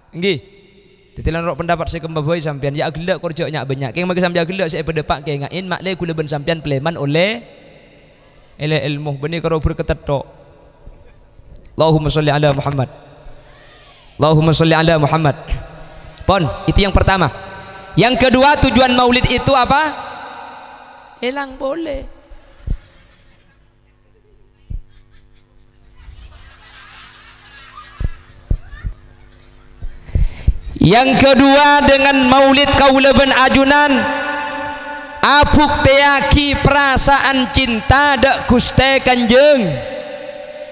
nggih tetilan rok pendapat saya kembali sampean ya gelak kerjanya banyak keng magi sampai gelak saya berdepak keng ngain mak le kula ben sampean pleman oleh ilmu benih karo berketat tok Allahumma sholli ala Muhammad Allahumma sholli ala Muhammad pon itu yang pertama. Yang kedua tujuan maulid itu apa elang boleh yang kedua dengan maulid kaula ben ajunan apuk teaki perasaan cinta dak Gusti Kanjeng.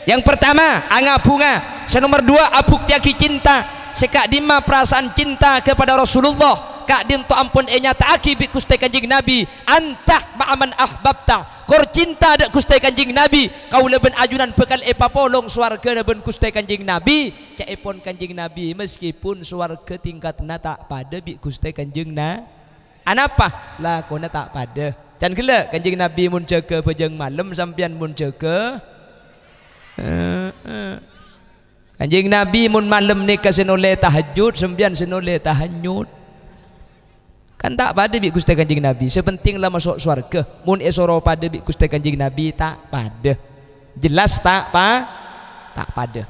Yang pertama angapunga senomor dua apuk teaki cinta sekak dima perasaan cinta kepada Rasulullah kak dinto ampun nyata aki bi Gusti Kanjeng Nabi antah ma'aman ahbabta kor cinta dak Gusti Kanjeng Nabi kaula ben ajunan bekal epapolong swarga ben Gusti Kanjeng Nabi cak epon Kanjeng Nabi meskipun swarga tingkatna tak pada bi Gusti Kanjeng na anapa lakona tak pada can gela Kanjeng Nabi mun jaga bejeng malam sampean mun jaga Kanjeng Nabi mun malam ni kasenole tahajud sembian senole tahajud kan tak pada bi Gusti Kanjeng Nabi sepentinglah masuk surga mun esoro pada bi Gusti Kanjeng Nabi tak pada jelas tak pada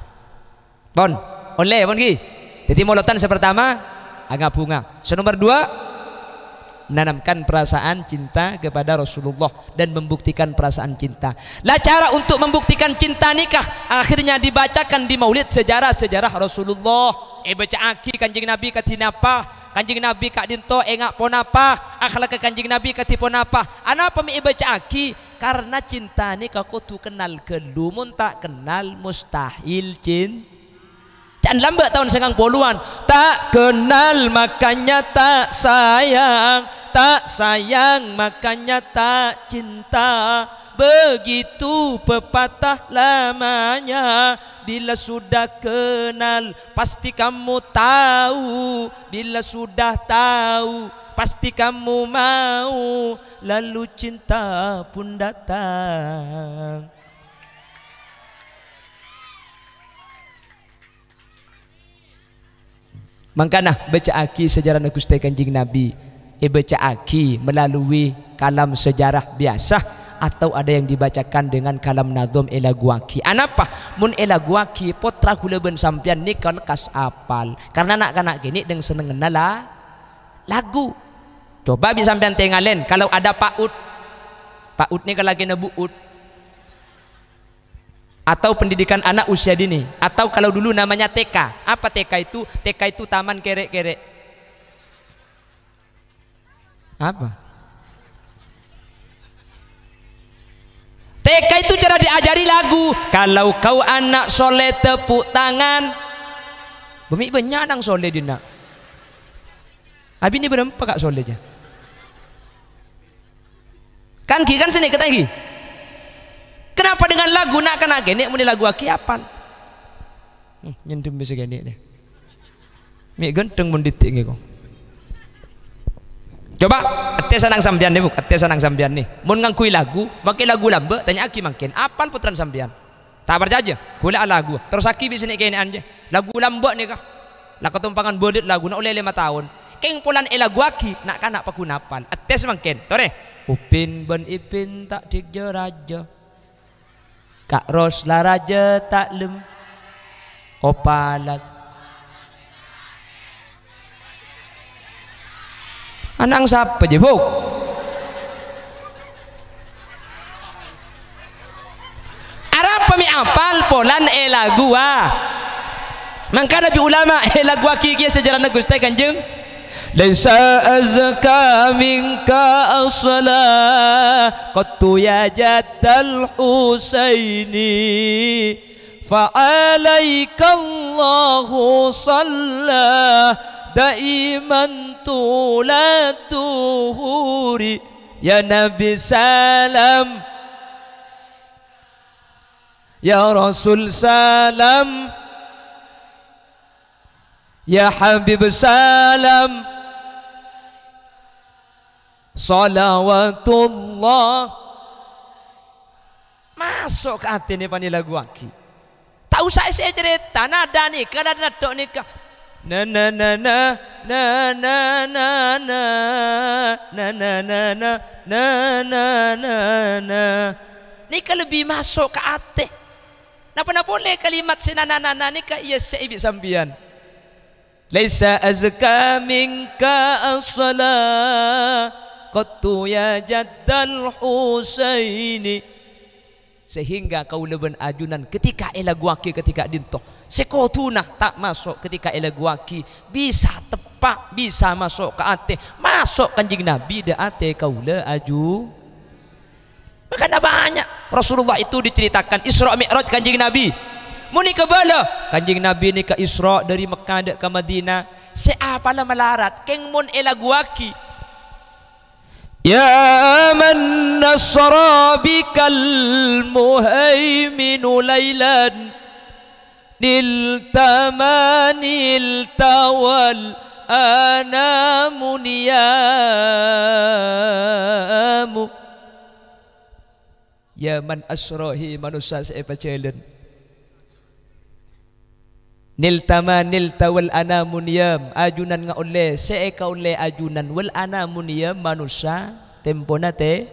pon oleh pon ki jadi molotan sepertama agak bunga senomor dua menanamkan perasaan cinta kepada Rasulullah dan membuktikan perasaan cinta. Lah cara untuk membuktikan cinta nikah akhirnya dibacakan di maulid sejarah Rasulullah. Baca aki Kanjeng Nabi katinapa, Kanjeng Nabi kak dinto engak ponapa, akhlak Kanjeng Nabi katiponapa. Anapa mi baca aki? Karena cinta nikah kau tu kenal kelumun tak kenal mustahil cinta. Jangan lambat tahun 90-an tak kenal makanya tak sayang makanya tak cinta begitu pepatah lamanya bila sudah kenal pasti kamu tahu bila sudah tahu pasti kamu mau lalu cinta pun datang. Makanya baca aki sejarah Gusti Kanjeng Nabi baca aki melalui kalam sejarah biasa atau ada yang dibacakan dengan kalam nazom elagu aki anapa mun elagu aki potra kula ben sampean ni kan lekas apal karena anak-anak gini dengan seneng nala lagu coba bisa sampean tengalen kalau ada PAUD ni kalau lagi nebuut atau pendidikan anak usia dini atau kalau dulu namanya TK apa TK itu? TK itu taman kerek-kerek apa? TK itu cara diajari lagu kalau kau anak soleh tepuk tangan bumi banyak nang soleh dina abi ini berapa kak solehnya kan ki kan sini kata ki kenapa dengan lagu nak kena gini muni lagu aki apal nyendem bisa gini deh mi genteng mun ditik nggih kok coba ate sanang sampean deh buk ate sanang sampean nih mun ngangkui lagu makai lagu lambe tanya aki makin apal putran sampean tak berjaja kula lagu terus aki bisa nih kene anje lagu lambe nih kah lah ketumpangan bodit lagu nak oleh 5 tahun keng pulan lagu aki nak kana pakunapal ate semangken tore upin ben ipin tak digje raja Kak Ros laraja taklem opalat anang siapa je buk arap mi apal polan lagua mangka nabi ulama lagu aki sejarah Gusti Kanjeng laisa azka minka asla qattu ya jaddal Husaini fa'alaika Allahu salla daiman tulatuhuri ya Nabi salam ya Rasul salam ya Habib salam salawatullah. Masuk ke hati ni pani lagu aki. Tak usah saya cerita nada ni kada nada nikah na na na na na na na na na na na na na na na nikah lebih masuk ke hati. Napa boleh kalimat sinanana nikah ia seibi sambian. Laisa azka minka asla qattu ya jaddal Husaini. Sehingga kau leben ajunan ketika elaguaki ketika dintoh sekotuna tak masuk ketika elaguaki bisa tepak bisa masuk ke ate masuk kanjing Nabi de ate kau le aju. Makanya banyak Rasulullah itu diceritakan Isra Mi'raj kanjing Nabi. Muni kebala kanjing Nabi ni ke Isra dari Mekah ke Madinah. Siapa lah melarat keng mun elaguaki. Ya man nasra bikal muhaimin laylan niltamanil tawal anamun yamu. Ya man asrahi manusia seapa jalan niltama niltawal anamun yam ajunan nga oleh seeka oleh ajunan wal anamun yam manusia tempo nate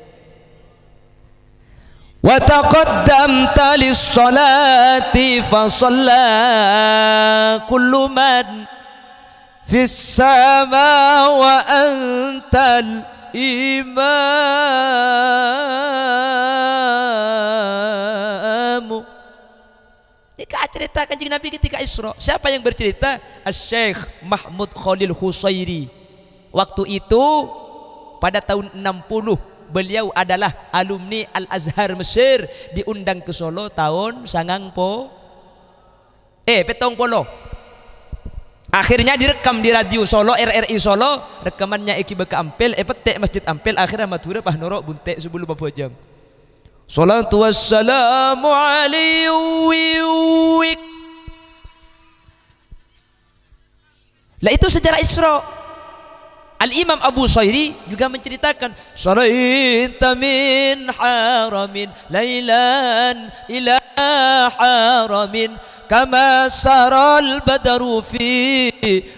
wa taqaddamta lis salati fa shalla kullu man fis sama wa antal imamu. Nikah cerita kanjeng Nabi ketika Isra. Siapa yang bercerita? Asy-Syaikh Mahmud Khalil Husairi. Waktu itu pada tahun 60 beliau adalah alumni Al-Azhar Mesir, diundang ke Solo tahun petong polo. Akhirnya direkam di radio Solo, RRI Solo, rekamannya Eki Beka Ampel, petek Masjid Ampel, akhirnya matura Pah Norok buntek sebelum beberapa jam. Salatu wassalamu alaihi lah itu sejarah Isra. Al-Imam Abu Sairi juga menceritakan saraita min haramin lailan ila haramin kama saral badru fi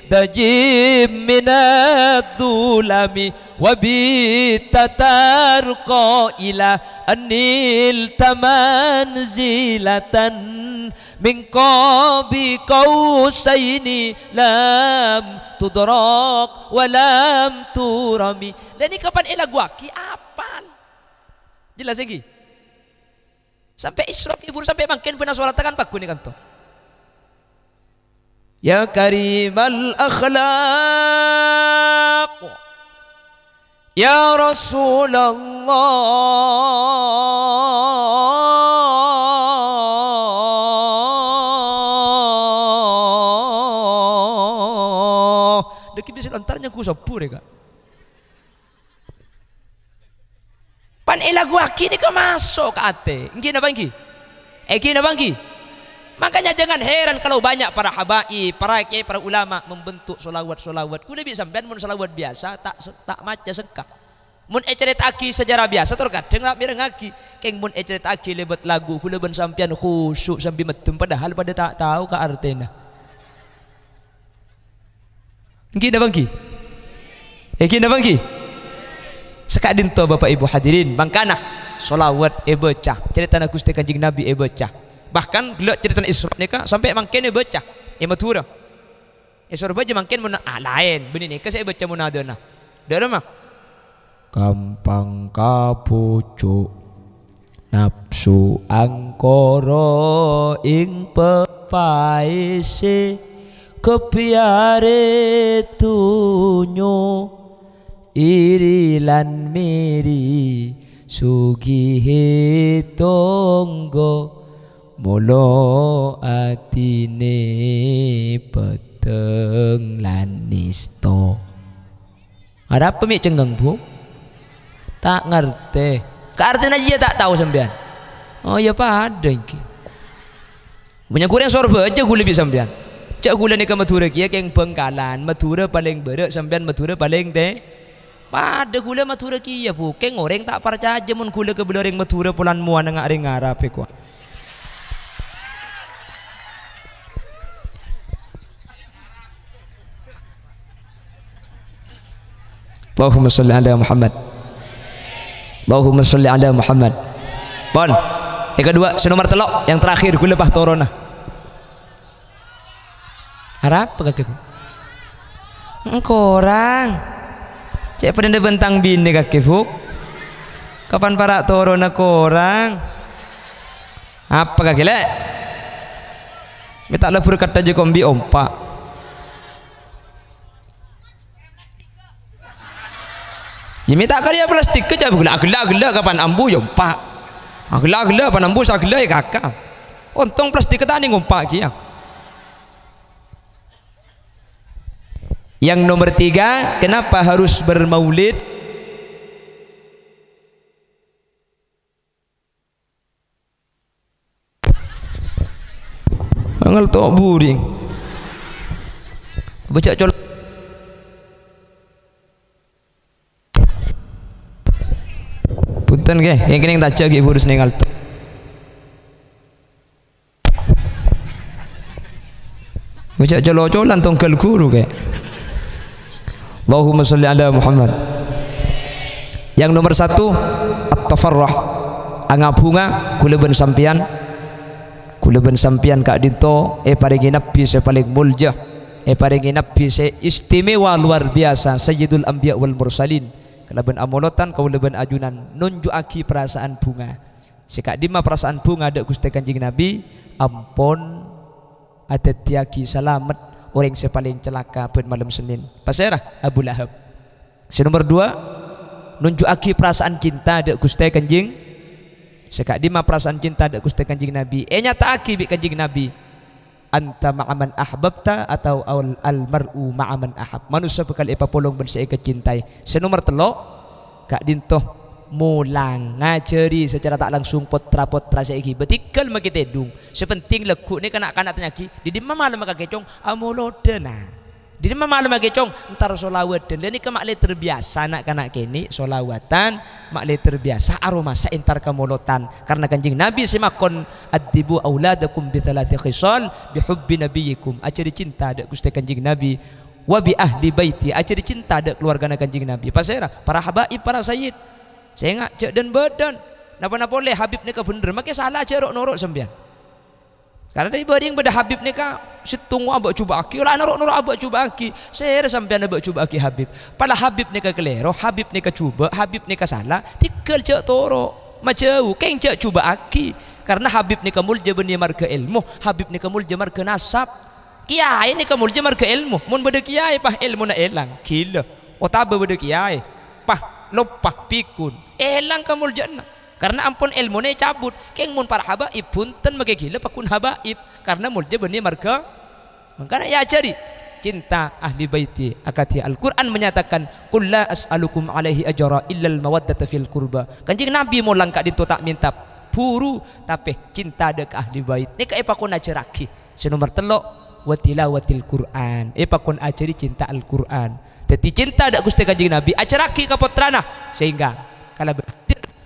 dajim minadh-dhulami wa bitatarqa ila anil tamanzilatan min qabi qausaini lam tudrak wa lam turami. Dan ini kapan elaguaki apal jelas lagi sampai Isra ibur sampai makin pernah sholatakan paku ni kanto. Ya karimal akhlaq ya Rasulullah deki bisa antaranya ku sapur ya kak pan elaguaki ni ka masuk ke ate nggih na bangki na bangki. Makanya jangan heran kalau banyak para habaib, para kiai, para ulama membentuk solawat-solawat. Kuda bisa sampean mun solawat biasa tak maca sekak. Mun cerita aki sejarah biasa terkadang ngak mirengaki. Keng mun cerita aki lebat lagu kuda ben sampean khusyuk sambil metem padahal pada tak tahu ka artena. Nggih na bangki? Nggih na bangki? Sekak dinto Bapak Ibu hadirin, bangkana solawat bacah. Cerita Gusti Kanjeng Nabi bacah. Bahkan gelak cerita Isra nikah sampai mangkene baca matura Isra baca mangken mun lain benih nikah saya baca munadana dara mah gampang kapucuk nafsu angkara ing pepaise kepiare tunyo irilan miri sugihe tonggo molo atine peteng lanisto. Ada apa mik cenggeng bu? Tak ngerti. Artinya aja tak tahu sampean. Oh ya pak ada ini. Punya kurang sorba aja gula bi sampean. Cak gula ni ke Madura kia keng Bengkalan. Madura paling berak sampean Madura paling teh. Pada gula Madura kia bu. Keng orang tak percaya aja mun gula ke belereng Madura pulan muan ngak ring Arab ku. Allahumma salli ala Muhammad. Allahumma salli ala Muhammad. Pon. Yang kedua, senomor telok yang terakhir gula bah torona. Harap apa kaki? Korang. Cek pada bentang bini kaki fuk. Kapan para torona korang? Apa kaki lek? Minta lebur kata je kombi ompak. Ya minta karya plastik ke jauh gelak kapan ambu jompak. Gelak kapan ambu sagela ya kakak. Untung plastik ke tani ngompak kia. Yang nomor 3, kenapa harus bermaulid? Angal tok buring. Baca colok. Punten ke, yang kini tak cagi burus nengal tu. Baca colo-colan tongkel guru ke. Allahumma salli ala Muhammad. Yang nomor 1, at-tafarrah. Anga bunga kuleben sampian. Kuleben sampian kak dinto paringi nabi se paling mulja. Paringi nabi se istimewa luar biasa, sayyidul anbiya wal mursalin. Kalaban amolotan kau leben ajunan nunjuaki perasaan bunga. Sekak dima perasaan bunga ada Gusti Kanjeng Nabi ampon ada tiaki selamat orang sepaling celaka pen malam Senin. Pasirah Abu Lahab. Nomor 2 nunjuaki perasaan cinta ada Gusti Kanjeng. Sekak dima perasaan cinta ada Gusti Kanjeng Nabi. Nyataaki bi Kanjeng Nabi. Anta ma'aman ahbabta atau al-mar'u ma'aman ahab. Manusia bekal ipapolong ben saya kecintai. Senomor 3 kak dintoh mulang ngajari secara tak langsung potra-potra saiki betikal maki tedung. Sepenting lekuk ni kanak-kanak tanyaki di malam maka kecong amolodena. Di malam maka kecong entar solawatan. Dan ni ke makle terbiasa anak-kanak kini solawatan, makle terbiasa aroma sa entar kamolotan. Karena Kanjeng Nabi semakon addibu auladakum bi thalathi khisal bi hubbi nabiyikum. Acari cinta dak Gusti Kanjeng Nabi wa bi ahli baiti. Acari cinta dak keluarga Kanjeng Nabi. Pasera para habaib para sayyid. Saya ngak cek dan badan. Napa-napa boleh Habib ni ke bener make salah cerok norok sembian. Karena dari yang beda Habib ni ka situng abak cuba aki, lah norok-norok abak cuba aki. Saya sampean abak cuba aki Habib. Pala Habib ni ka kelero, Habib ni ka cuba, Habib ni ka salah. Tikal cek toro, macau, keng cek cuba aki. Karena Habib ni ka mulja beni marga ilmu, Habib ni ka mulja marga nasab. Kiai ni ka mulja marga ilmu. Mun beda kiai pah ilmu na elang, gila. Otaba beda kiai, pah lopah pikun, elang ka mulja na. Karena ampun ilmu ni cabut, keng mun para habaib punten make gila pakun habaib karena mulja beni marga. Makanya ya cari cinta ahli baiti. Akati Al-Quran menyatakan qul la as'alukum alaihi ajra illa al-mawaddata fil qurba. Kanjeng Nabi mau langkah dinto tak minta puru tapi cinta ada ke ahli bait. Ni ka pakun ajaraki. Senomor 3 wa tilawatil Quran. Pakun ajari cinta Al-Quran. Jadi cinta ada Gusti Kanjeng Nabi ajaraki ka putrana sehingga kala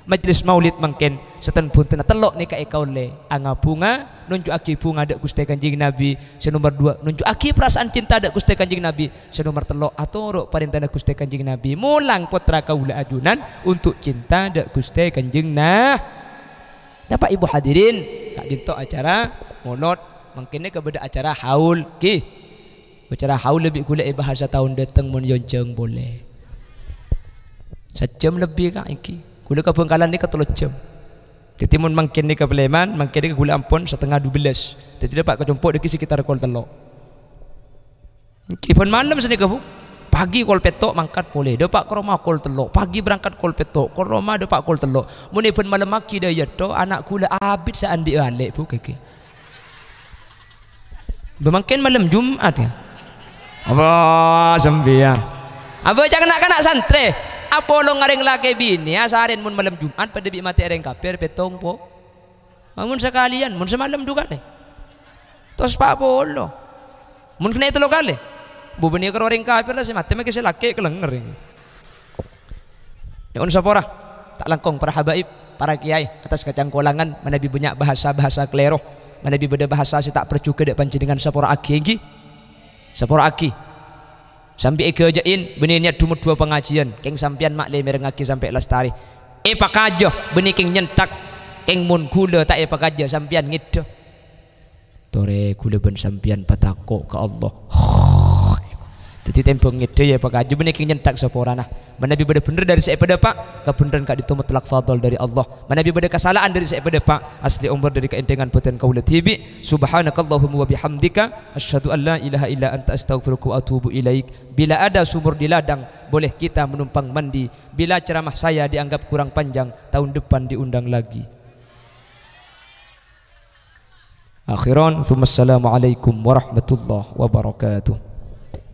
majlis maulid mangken setan punten telok ni ka ekaule anga bunga nunjuaki bunga dak Gusti Kanjeng Nabi. Senomor 2 nunjuaki perasaan cinta dak Gusti Kanjeng Nabi. Senomor 3 atoro perintah dak Gusti Kanjeng Nabi mulang putra kaula ajunan untuk cinta dak Gusti Kanjeng nah. Dapat ibu hadirin kak dinto acara monot mangkene ka beda acara haul ki. Acara haul lebih gula bahasa tahun datang mun yonceng boleh. Sejam lebih kak iki. Gula ke Bengkalan ni ke 3 jam. Jadi mun mangkin ni ke Peleman, mangkin ni ke gula ampun setengah 12. Jadi dapat kecumpuk deki sekitar kol telok. Kipun malam sini kebu. Pagi kol petok mangkat boleh. Depak ke rumah kol telok. Pagi berangkat kol petok. Kol rumah depak kol telok. Muni pun malam maki dah ya to anak kula abid seandi alik bu keke. Bemakin malam Jumat ya. Apa sembian. Apa jangan nak santri. Apa lo ngaring laki bini asarin mun malam Jumat pada bi mati orang kafir petong po. Mun sekalian mun semalam dua kali. Tos pak polo. Mun kena itu lo kali. Bubani ke orang kafir lah si mati mereka si laki kelenger ini. Yang sapora tak langkong para habaib, para kiai atas kacang kolangan manabi banyak bahasa klero, manabi beda bahasa si tak percuka dek panjenengan sapora aki lagi, sapora aki. Sampai kejain benihnya dumut dua pengajian, keng sampian mak le merengaki sampai lestari. Pakajo benih keng nyentak, keng mun kula tak pakajo sampian ngida. Tore kula ben sampian patako ke Allah. Jadi tempong itu ya pak aju benih nyentak seporana. Mana bi bener dari saya pada pak kebenaran kak ditumut telak fadl dari Allah. Mana bi beda kesalahan dari saya pada pak asli umur dari keendengan poten kaulah tibi. Subhanakallahumma wa bihamdika asyhadu an la ilaha illa anta astaghfiruka wa atubu ilaik. Bila ada sumur di ladang boleh kita menumpang mandi. Bila ceramah saya dianggap kurang panjang tahun depan diundang lagi. Akhiran, assalamualaikum warahmatullahi wabarakatuh.